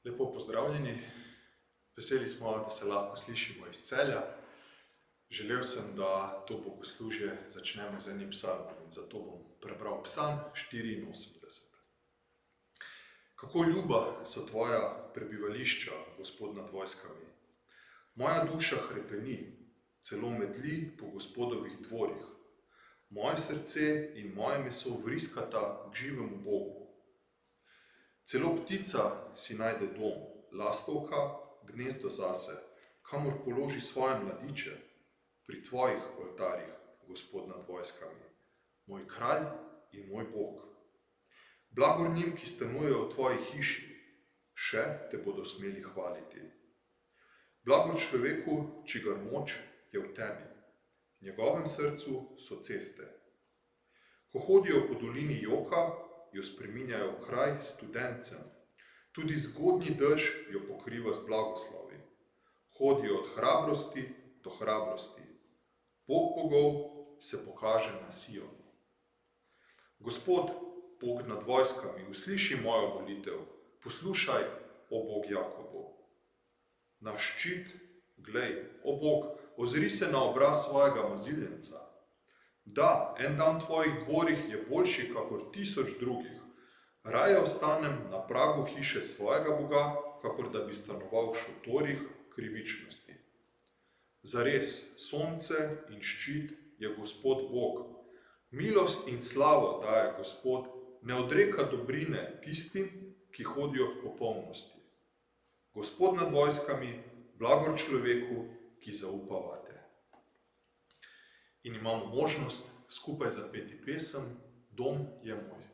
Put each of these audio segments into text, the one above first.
Lepo pozdravljeni, veseli smo, da se lahko slišimo iz Celja. Želel sem, da to bogoslužje začnemo z enim psalmom in zato bom prebral psalm 84. Kako ljuba so tvoja prebivališča, Gospod nad vojskami. Moja duša hrepeni, celo medli po Gospodovih dvorih. Moje srce in moje meso vriskata k živemu Bogu. Celo ptica si najde dom, lastovka gnezdo zase, kamor položi svoje mladiče, pri tvojih oltarjih, Gospod nad vojskami, moj kralj in moj Bog. Blagor njim, ki stanujejo v tvoji hiši, še te bodo smeli hvaliti. Blagor človeku, čigar moč je v tebi, v njegovem srcu so ceste. Ko hodijo po dolini joka, jo spreminjajo v kraj studencem, tudi zgodnji dež jo pokriva z blagoslovi. Hodijo od hrabrosti do hrabrosti. Bog bogov se pokaže na Sionu. Gospod, Bog nad vojskami, usliši mojo molitev, poslušaj, o Bog Jakobu. Naš ščit, glej, o Bog, ozri se na obraz svojega maziljenca. Da, en dan v tvojih dvorih je boljši kakor 1000 drugih. Raje ostanem na pragu hiše svojega Boga, kakor da bi stanoval v šotorih krivičnosti. Zares, sonce in ščit je Gospod Bog. Milost in slavo daje Gospod, ne odreka dobrine tistim, ki hodijo v popolnosti. Gospod nad vojskami, blagor človeku, ki zaupa vate. In imamo možnost skupaj zapeti pesem Dom je moj.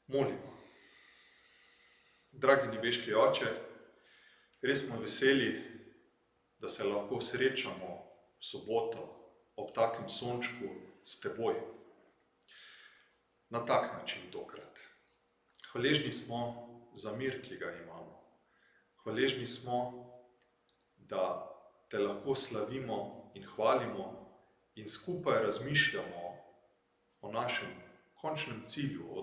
Molimo. Dragi nebeški Oče, res smo veseli, da se lahko srečamo v soboto ob takem sončku s teboj. Na tak način tokrat. Hvaležni smo za mir, ki ga imamo. Hvaležni smo, da te lahko slavimo in hvalimo in skupaj razmišljamo o našem končnem cilju, o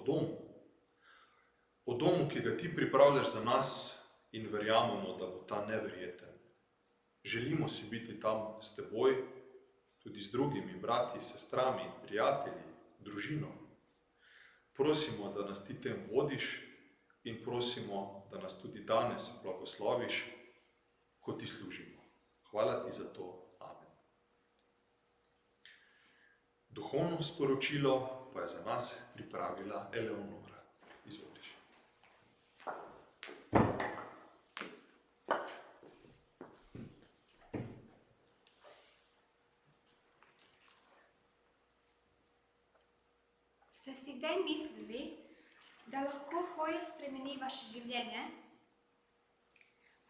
domu, ki ga ti pripravljaš za nas in verjamemo, da bo ta neverjeten. Želimo si biti tam s teboj, tudi z drugimi brati, sestrami, prijatelji, družino. Prosimo, da nas ti tem vodiš in prosimo, da nas tudi danes blagosloviš, ko ti služimo. Hvala ti za to. Amen. Duhovno sporočilo pa je za nas pripravila Eleonora. Izvoliš. Ste si kdaj mislili, da lahko hoja spremeni vaše življenje?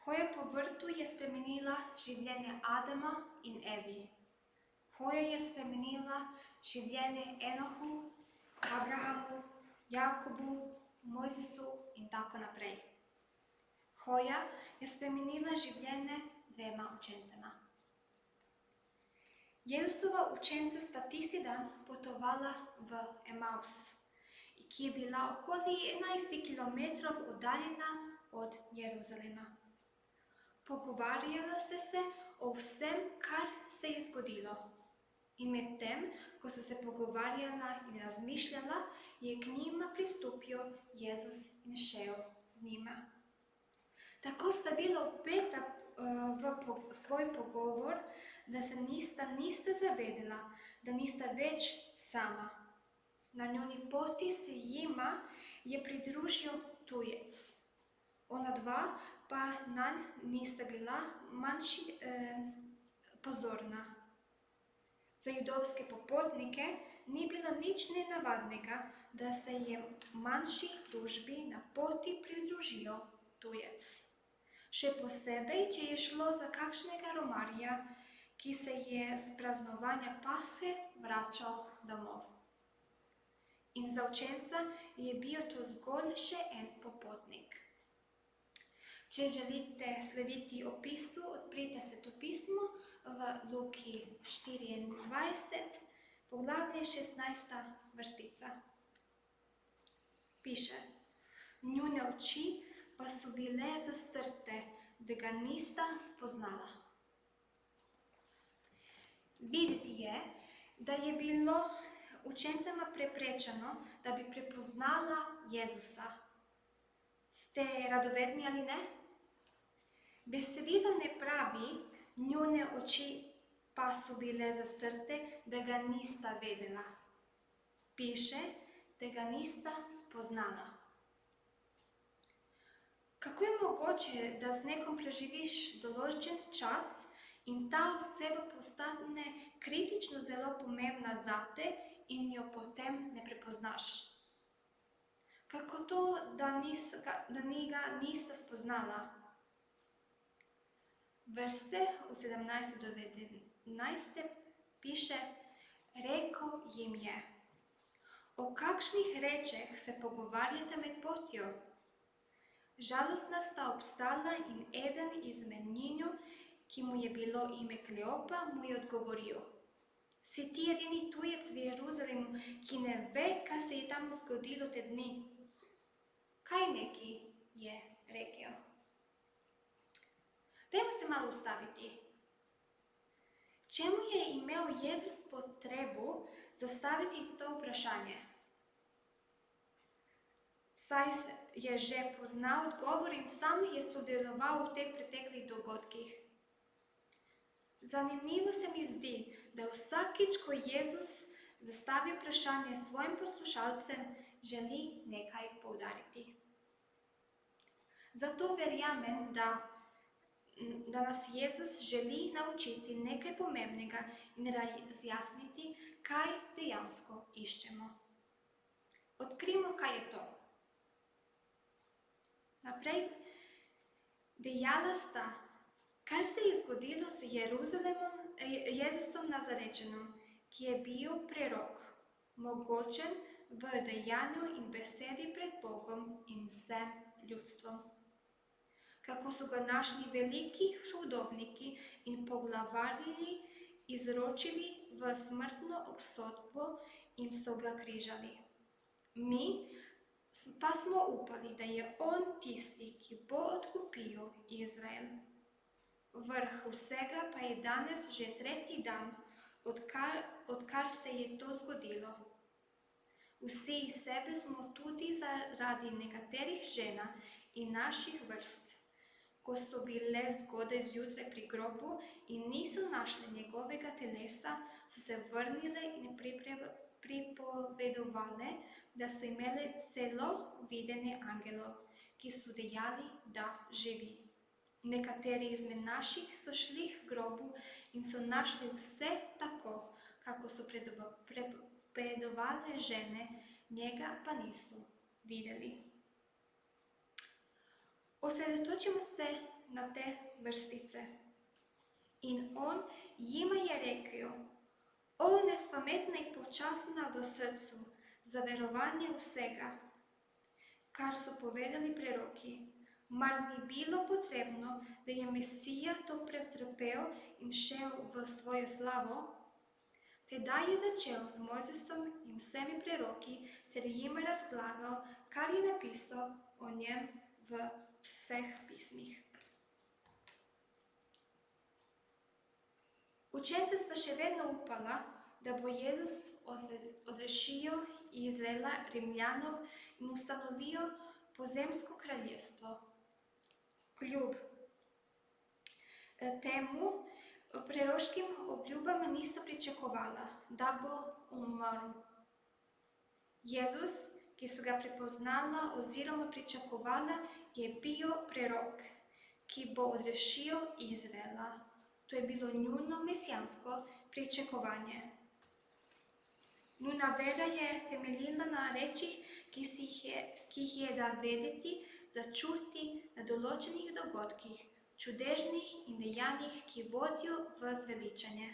Hoja po vrtu je spremenila življenje Adama in Evi. Hoja je spremenila življenje Enohu, Abrahamu, Jakobu, Mojzesu in tako naprej. Hoja je spremenila življenje dvema učencema. Jezusova učenca sta tisti dan potovala v Emaus, ki je bila okoli 11 kilometrov oddaljena od Jeruzalema. Pogovarjala sta se o vsem, kar se je zgodilo. In medtem, ko sta se pogovarjala in razmišljala, je k njima pristopil Jezus in šel z njima. Tako sta bila vpeta v svoj pogovor, da se nista zavedela, da nista več sama. Na njuni poti se jima je pridružil tujec. Ona dva pa nanj nista bila manjši pozorna. Za judovske popotnike ni bilo nič nenavadnega, da se je manjši družbi na poti pridružil tujec. Še posebej, če je šlo za kakšnega romarja, ki se je s praznovanja Pashe vračal domov. In za učenca je bil to zgolj še en popotnik. Če želite slediti opisu, odprite Svetopismo v Luki 24, poglavje 16. vrstica. Piše: njune oči pa so bile zastrte, da ga nista spoznala. Videti je, da je bilo učencema preprečeno, da bi prepoznala Jezusa. Ste radovedni ali ne? Besedilo ne pravi, njune oči pa so bile zastrte, da ga nista vedela. Piše, da ga nista spoznala. Kako je mogoče, da z nekom preživiš določen čas in ta oseba postane kritično zelo pomembna zate in jo potem ne prepoznaš? Kako to, da njega nista spoznala? Vrste od 17 do 19 piše: rekel jim je: o kakšnih rečeh se pogovarjate med potjo? Žalostna sta obstala in eden izmed njiju, ki mu je bilo ime Kleopa, mu je odgovoril: si ti edini tujec v Jeruzalemu, ki ne ve, kaj se je tam zgodilo te dni? Kaj neki, je rekel. Dajmo se malo ustaviti. Čemu je imel Jezus potrebo zastaviti to vprašanje? Saj je že poznal odgovor in sam je sodeloval v teh preteklih dogodkih. Zanimivo se mi zdi, da vsakič, ko Jezus zastavi vprašanje svojim poslušalcem, želi nekaj poudariti. Zato verjamem, da nas Jezus želi naučiti nekaj pomembnega in razjasniti, kaj dejansko iščemo. Odkrijmo, kaj je to. Naprej, dejala sta, kar se je zgodilo z Jezusom Nazarečanom, ki je bil prerok, mogočen v dejanju in besedi pred Bogom in vsem ljudstvom. kako su ga našli veliki sudovniki in poglavarji izročili v smrtno obsodbo in so ga križali. Mi pa smo upali, da je on tisti, ki bo odkupil Izrael. Vrh vsega pa je danes že tretji dan, odkar se je to zgodilo. Vsi iz sebe smo tudi zaradi nekaterih žena in naših vrst, ko so bile zgodaj zjutraj pri grobu in niso našle njegovega telesa, so se vrnile in pripovedovale, da so imele celo videnje angelov, ki so dejali, da živi. Nekateri izmed naših so šli k grobu in so našli vse tako, kako so pripovedovale žene, njega pa niso videli. Osredotočimo se na te vrstice. In on jima je rekel: O nespametna in počasna v srcu, za verovanje vsega, kar so povedali preroki. Mar ni bilo potrebno, da je Mesija to pretrpel in šel v svojo slavo? Tedaj je začel z Mojzesom in vsemi preroki ter jim razlagal, kar je napisal o njem v vseh pismih. Učenci sta še vedno upala, da bo Jezus odrešil Izraela Rimljanov in ustanovil pozemsko kraljestvo. Kljub temu preroškim obljubam niso pričakovala, da bo umrl. Jezus, ki so ga prepoznala oziroma pričakovala, je bil prerok, ki bo odrešil Izraela. To je bilo njuno mesijansko pričakovanje. Njuna vera je temeljila na rečih, ki jih je da vedeti, začuti na določenih dogodkih, čudežnih in dejanjih, ki vodijo v zveličanje.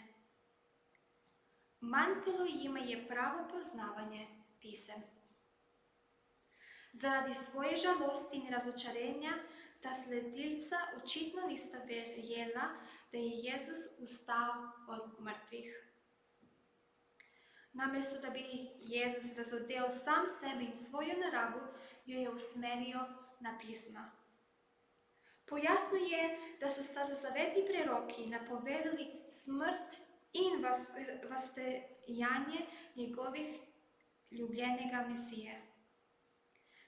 Manjkalo jima je pravo poznavanje pisem. Zaradi svoje žalosti in razočarenja ta sledilca očitno nista verjela, da je Jezus vstal od mrtvih. Namesto da bi Jezus razodel sam sebe in svojo naravo, jo je usmeril na pisma. Pojasnil je, da so starozavetni preroki napovedali smrt in vastajanje njegovih ljubljenega Mesije.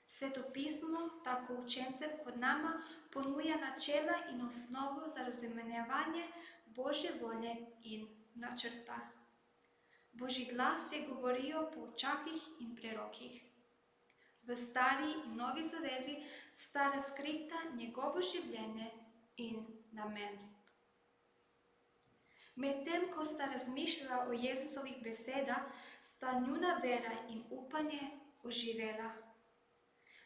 Sveto pismo tako učencem kot nama ponuja načela in osnovo za razumevanje Božje volje in načrta. Božji glas je govoril o poučakih in prerokih. V stari in novi zavezi sta razkrita njegovo življenje in namen. Medtem ko sta razmišljala o Jezusovih besedah, sta njuna vera in upanje oživela.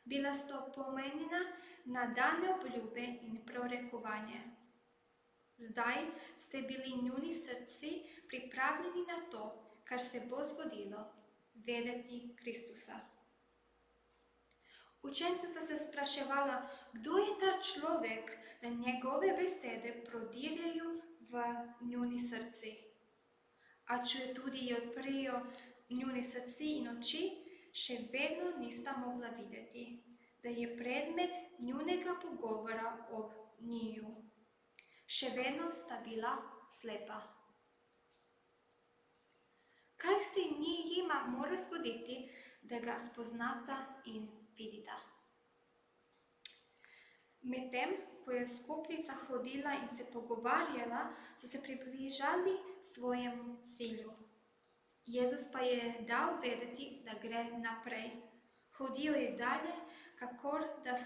Bila sta opomenjena na dane obljube in prorokovanje. Zdaj ste bili njuni srci pripravljeni na to, kar se bo zgodilo, vedeti Kristusa. Učenci sta se spraševala, kdo je ta človek, da njegove besede prodirjajo v njuni srci. A če tudi odprejo njuni srci in oči, še vedno nista mogla videti, da je predmet njunega pogovora ob njiju. Še vedno sta bila slepa. Kaj se njima mora zgoditi, da ga spoznata in vidita? Medtem, ko je skupnica hodila in se pogovarjala, so se približali svojemu cilju. Jezus pa je dal vedeti, da gre naprej. Hodil je dalje, kakor da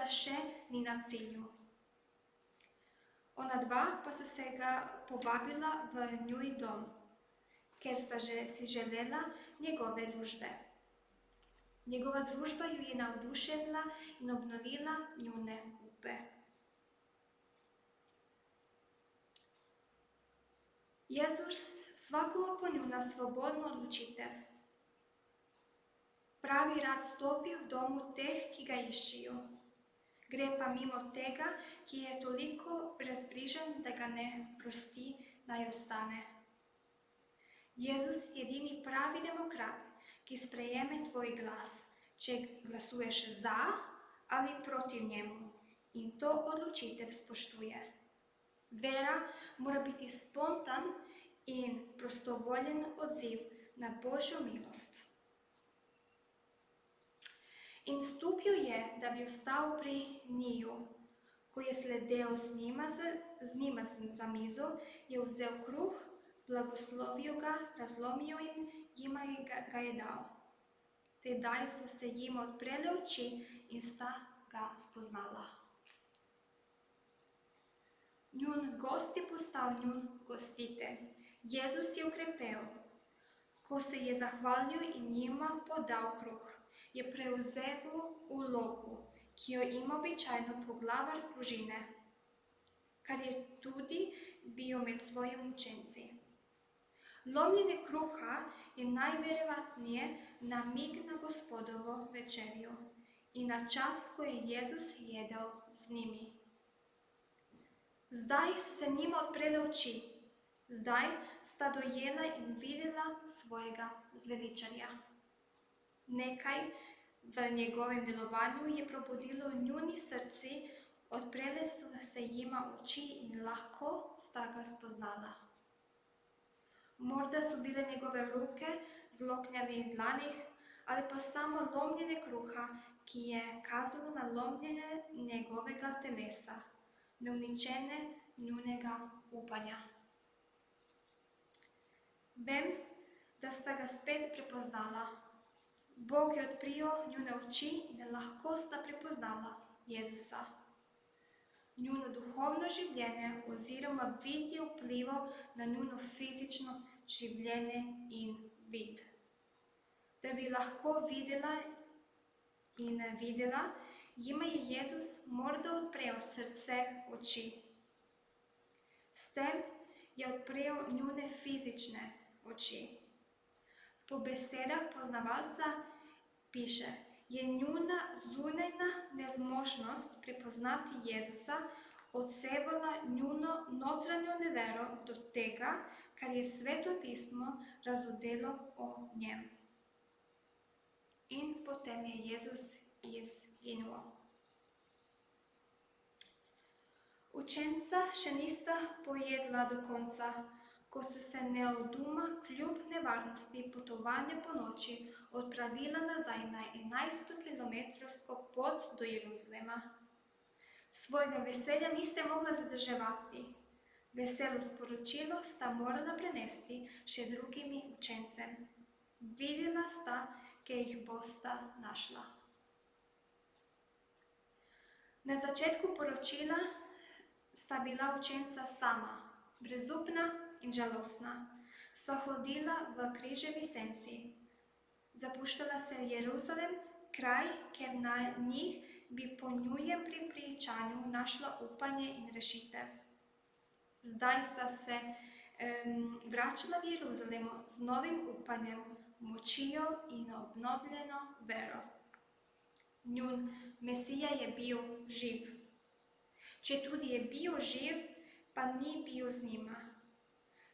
še ni na cilju. Ona dva pa so se ga povabila v njuj dom, ker sta si želela njegove družbe. Njegova družba ju je navdušila in obnovila njune upe. Jezus svakomu ponuja svobodno odločitev. Pravi rad stopi v domu teh, ki ga iščejo. Gre pa mimo tega, ki je toliko razbrižen, da ga ne prosti, naj ostane. Jezus je edini pravi demokrat, ki sprejeme tvoj glas, če glasuješ za ali proti njemu, in to odločitev spoštuje. Vera mora biti spontan in prostovoljen odziv na Božjo milost. In stopil je, da bi ostal pri njiju. Ko je sledil z njima za mizo, je vzel kruh, blagoslovil ga, razlomil in jima ga je dal. Tedaj so se jima odprle oči in sta ga spoznala. Njun gost je postal njun gostitelj. Jezus je okrepel. Ko se je zahvalil in jima podal kruh, je prevzel vlogo, ki jo ima običajno poglavar družine, kar je tudi bil med svojimi učenci. Lomljenje kruha je najverjetneje namig na Gospodovo večerjo in na čas, ko je Jezus jedel z njimi. Zdaj so se njima odprle oči, zdaj sta dojela in videla svojega zveličarja. Nekaj v njegovem delovanju je probudilo njuni srci, odprele so se jima oči in lahko sta ga spoznala. Morda so bile njegove roke z loknjami dlanih ali pa samo lomljenje kruha, ki je kazalo na lomljenje njegovega telesa, na uničenje njunega upanja. Vem, da sta ga spet prepoznala. Bog je odprl njune oči in lahko sta prepoznala Jezusa. Njuno duhovno življenje oziroma vid je vplival na njuno fizično življenje in vid. Da bi lahko videla, jima je Jezus morda odprl srce oči. S tem je odprl njune fizične oči. Po besedah poznavalca piše, je njuna zunajna nezmožnost prepoznati Jezusa odsevala njuno notranjo nevero do tega, kar je Sveto pismo razodelo o njem. In potem je Jezus izginil. Učenca še nista pojedla do konca, ko so se neoduma kljub nevarnosti potovanja po noči odpravila nazaj na 11-kilometrsko pot do Jeruzalema. Svojega veselja niste mogla zadrževati. Veselo sporočilo sta morala prenesti še drugim učencem. Videla sta, kje jih bosta našla. Na začetku poročila sta bila učenca sama, brezupna in žalostna, sta hodila v križevi senci. Zapuščala se Jeruzalem, kraj, kjer na njih bi po njunem prepričanju našla upanje in rešitev. Zdaj sta se vračala v Jeruzalemu z novim upanjem, močijo in obnovljeno vero. Njun Mesija je bil živ. Četudi je bil živ, pa ni bil z njima.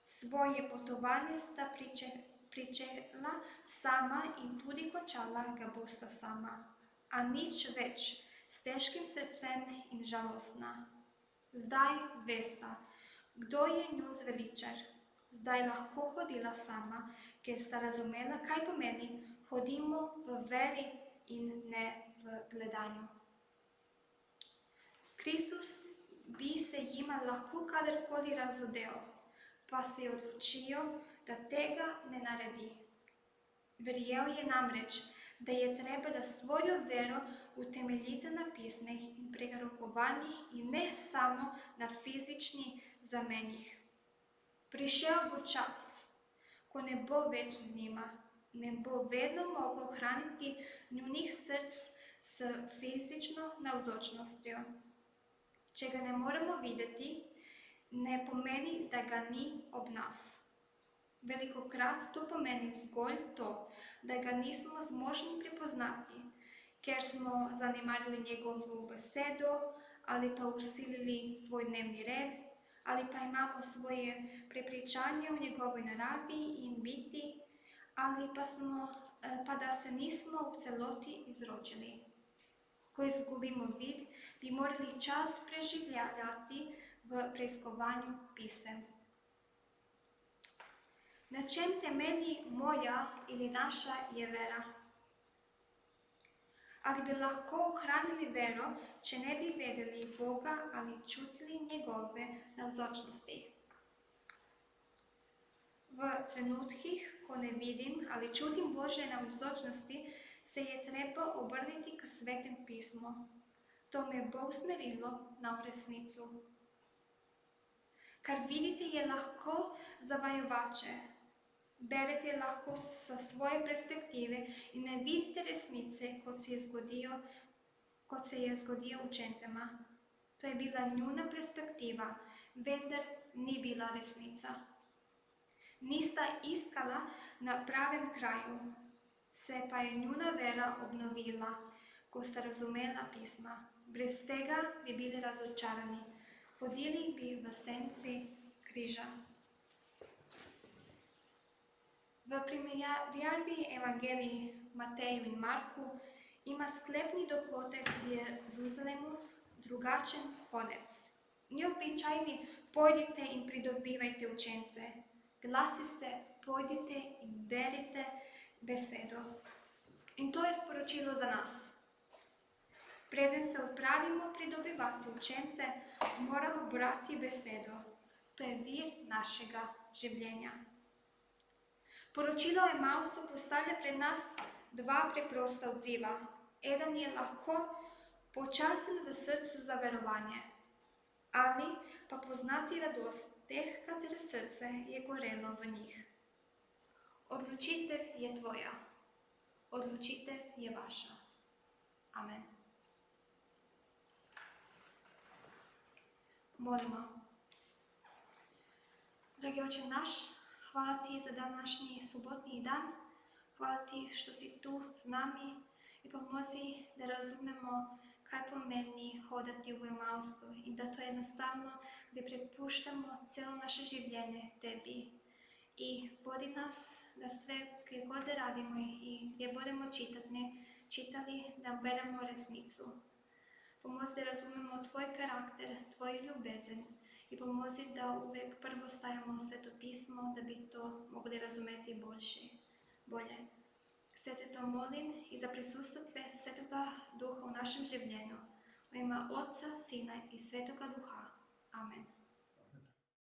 Svoje potovanje sta pričela sama in tudi končala ga bosta sama, a nič več, s težkim srcem in žalostna. Zdaj vesta, kdo je njun zveličar. Zdaj lahko hodila sama, ker sta razumela, kaj pomeni hodimo v veri in ne v gledanju. Kristus bi se jima lahko kadarkoli razodel, pa se je odločil, da tega ne naredi. Verjel je namreč, da je treba, da svojo vero utemeljite na pismih in prerokovanjih in ne samo na fizičnih zamenjih. Prišel bo čas, ko ne bo več z njima, ne bo vedno mogel hraniti njunih src s fizično navzočnostjo. Če ga ne moremo videti, ne pomeni, da ga ni ob nas. Velikokrat to pomeni zgolj to, da ga nismo zmožni prepoznati, ker smo zanemarili njegovo besedo ali pa usilili svoj dnevni red, ali pa imamo svoje prepričanje o njegovi naravi in biti, ali pa da se nismo v celoti izročili. Ko izgubimo vid, bi morali čas preživljati v preiskovanju pisem. Na čem temelji moja ili naša je vera? Ali bi lahko ohranili vero, če ne bi vedeli Boga ali čutili njegove navzočnosti? V trenutkih, ko ne vidim ali čutim Božje navzočnosti, se je treba obrniti k Svetem pismu. To me bo usmerilo na resnico. Kar vidite je lahko zavajajoče. Berete lahko sa svoje perspektive in ne vidite resnice, kot se je zgodijo učencema. To je bila njuna perspektiva, vendar ni bila resnica. Nista iskala na pravem kraju, se pa je njuna vera obnovila, ko sta razumela pisma. Brez tega bi bili razočarani, hodili bi v senci križa. V primerjavi evangelij Mateju in Marku ima sklepni dogodek v Jeruzalemu drugačen konec. Ni običajni pojdite in pridobivajte učence, glasi se pojdite in berite besedo. In to je sporočilo za nas. Preden se odpravimo pridobivati učence, moramo brati besedo. To je vir našega življenja. Poročilo Emausu postavlja pred nas dva preprosta odziva. Eden je lahko počasen v srcu za verovanje, ali pa poznati radost teh, katere srce je gorelo v njih. Odločitev je tvoja. Odločitev je vaša. Amen. Molimo. Dragi Oče naš, hvala ti za današnji subotni dan. Hvala ti što si tu z nami i pomozi da razumemo kaj pomeni hodati u Emausu i da to jednostavno gdje prepuštamo cijelo naše življenje tebi. I vodi nas da sve gdje god radimo i gdje budemo čitali da beremo resnicu. Pomozi da razumemo tvoj karakter, tvoju ljubezen i pomozi da uvijek prvo stavimo Sveto pismo da bi to mogli razumeti bolje. Sve te to molim i za prisustvo Svetoga Duha u našem življenju. U ime Otca, Sina i Svetoga Duha. Amen.